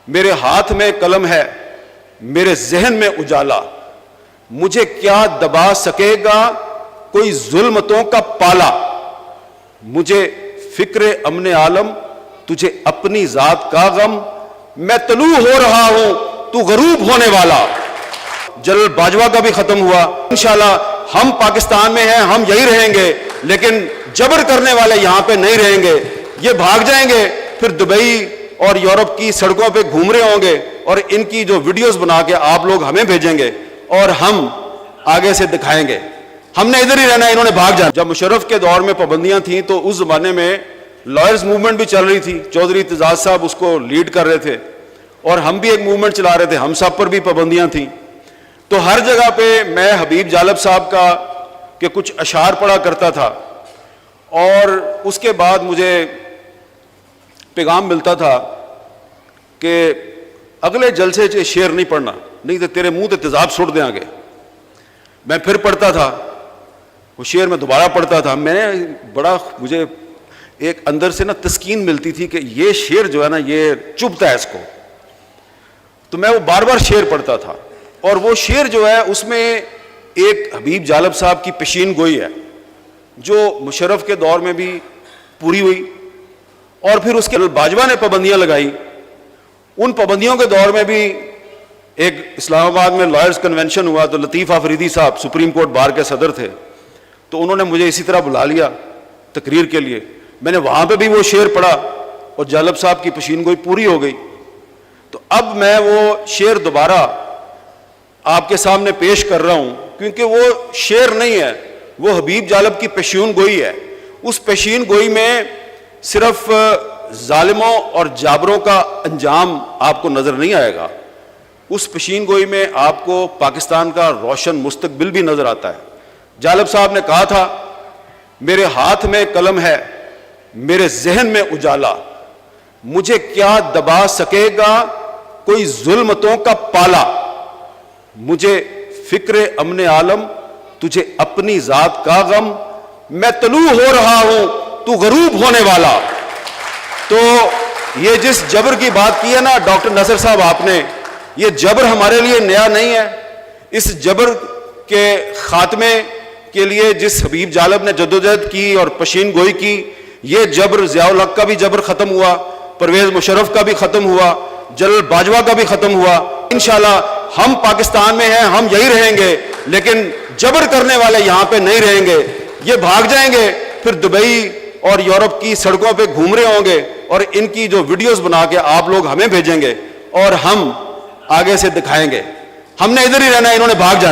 میرے ہاتھ میں قلم ہے، میرے ذہن میں اجالا، مجھے کیا دبا سکے گا کوئی ظلمتوں کا پالا، مجھے فکر امن عالم، تجھے اپنی ذات کا غم، میں طلوع ہو رہا ہوں تو غروب ہونے والا۔ جنرل باجوہ کا بھی ختم ہوا۔ انشاءاللہ ہم پاکستان میں ہیں، ہم یہی رہیں گے، لیکن جبر کرنے والے یہاں پہ نہیں رہیں گے، یہ بھاگ جائیں گے، پھر دبئی اور یورپ کی سڑکوں پہ گھوم رہے ہوں گے، اور ان کی جو ویڈیوز بنا کے آپ لوگ ہمیں بھیجیں گے اور ہم آگے سے دکھائیں گے ہم نے ادھر ہی رہنا ہے، انہوں نے بھاگ جانا۔ جب مشرف کے دور میں پابندیاں تھیں تو اس زمانے میں لائرز موومنٹ بھی چل رہی تھی، چودھری اعتزاز صاحب اس کو لیڈ کر رہے تھے، اور ہم بھی ایک موومنٹ چلا رہے تھے، ہم سب پر بھی پابندیاں تھیں۔ تو ہر جگہ پہ میں حبیب جالب صاحب کا کہ کچھ اشعار پڑھا کرتا تھا، اور اس کے بعد مجھے پیغام ملتا تھا کہ اگلے جلسے سے شعر نہیں پڑھنا، نہیں تو تیرے منہ تے تیزاب سٹ دیں گے۔ میں پھر پڑھتا تھا، وہ شعر میں دوبارہ پڑھتا تھا، مجھے ایک اندر سے نا تسکین ملتی تھی کہ یہ شعر جو ہے نا یہ چبھتا ہے اس کو، تو میں وہ بار بار شعر پڑھتا تھا۔ اور وہ شعر جو ہے اس میں ایک حبیب جالب صاحب کی پیشین گوئی ہے جو مشرف کے دور میں بھی پوری ہوئی، اور پھر اس کے باجوہ نے پابندیاں لگائی، ان پابندیوں کے دور میں بھی ایک اسلام آباد میں لائرز کنونشن ہوا، تو لطیف آفریدی صاحب سپریم کورٹ بار کے صدر تھے، تو انہوں نے مجھے اسی طرح بلا لیا تقریر کے لیے، میں نے وہاں پہ بھی وہ شعر پڑھا اور جالب صاحب کی پیشین گوئی پوری ہو گئی۔ تو اب میں وہ شعر دوبارہ آپ کے سامنے پیش کر رہا ہوں، کیونکہ وہ شعر نہیں ہے، وہ حبیب جالب کی پیشین گوئی ہے۔ اس پیشین گوئی میں صرف ظالموں اور جابروں کا انجام آپ کو نظر نہیں آئے گا، اس پیشین گوئی میں آپ کو پاکستان کا روشن مستقبل بھی نظر آتا ہے۔ جالب صاحب نے کہا تھا، میرے ہاتھ میں قلم ہے، میرے ذہن میں اجالا، مجھے کیا دبا سکے گا کوئی ظلمتوں کا پالا، مجھے فکر امن عالم، تجھے اپنی ذات کا غم، میں طلوع ہو رہا ہوں تو غروب ہونے والا۔ تو یہ جس جبر کی بات کی ہے نا ڈاکٹر نصر صاحب آپ نے، یہ جبر ہمارے لیے نیا نہیں ہے۔ اس جبر کے خاتمے کے لیے جس حبیب جالب نے جدوجہد کی اور پیشین گوئی کی، یہ جبر ضیاء الحق کا بھی جبر ختم ہوا، پرویز مشرف کا بھی ختم ہوا، جنرل باجوہ کا بھی ختم ہوا۔ انشاءاللہ ہم پاکستان میں ہیں، ہم یہی رہیں گے، لیکن جبر کرنے والے یہاں پہ نہیں رہیں گے، یہ بھاگ جائیں گے، پھر دبئی اور یورپ کی سڑکوں پہ گھوم رہے ہوں گے، اور ان کی جو ویڈیوز بنا کے آپ لوگ ہمیں بھیجیں گے اور ہم آگے سے دکھائیں گے ہم نے ادھر ہی رہنا ہے، انہوں نے بھاگ جانا۔